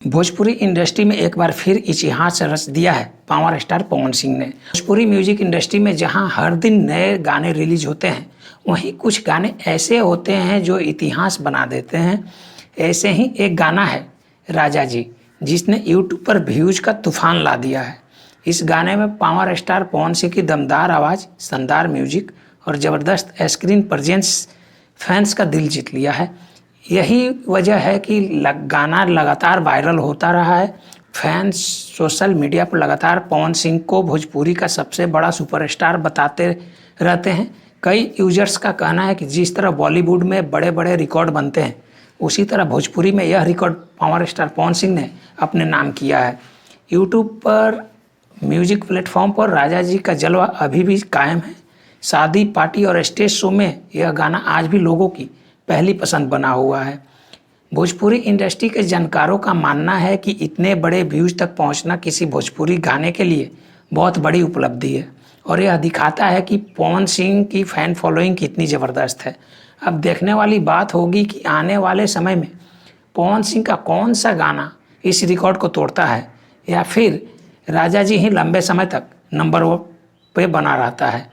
Bhojpuri industry में एक बार फिर इतिहास रच दिया है पावर स्टार पवन सिंह ने। भोजपुरी म्यूजिक इंडस्ट्री में जहां हर दिन नए गाने रिलीज होते हैं, वहीं कुछ गाने ऐसे होते हैं जो इतिहास बना देते हैं। ऐसे ही एक गाना है राजा जी, जिसने यूट्यूब पर व्यूज का तूफान ला दिया है। इस गाने में पावर स्टार पवन सिंह की दमदार आवाज़, शानदार म्यूजिक और ज़बरदस्त स्क्रीन प्रेजेंस फैंस का दिल जीत लिया है। यही वजह है कि गाना लगातार वायरल होता रहा है। फैंस सोशल मीडिया पर लगातार पवन सिंह को भोजपुरी का सबसे बड़ा सुपरस्टार बताते रहते हैं। कई यूजर्स का कहना है कि जिस तरह बॉलीवुड में बड़े बड़े रिकॉर्ड बनते हैं, उसी तरह भोजपुरी में यह record power star Pawan Singh ने अपने नाम किया है। यूट्यूब पर म्यूजिक प्लेटफॉर्म पर राजा जी का जलवा अभी भी कायम है। शादी, पार्टी और स्टेज शो में यह गाना आज भी लोगों की पहली पसंद बना हुआ है। भोजपुरी इंडस्ट्री के जानकारों का मानना है कि इतने बड़े व्यूज तक पहुंचना किसी भोजपुरी गाने के लिए बहुत बड़ी उपलब्धि है और यह दिखाता है कि पवन सिंह की फैन फॉलोइंग कितनी ज़बरदस्त है। अब देखने वाली बात होगी कि आने वाले समय में पवन सिंह का कौन सा गाना इस रिकॉर्ड को तोड़ता है, या फिर राजा जी ही लंबे समय तक नंबर 1 पे बना रहता है।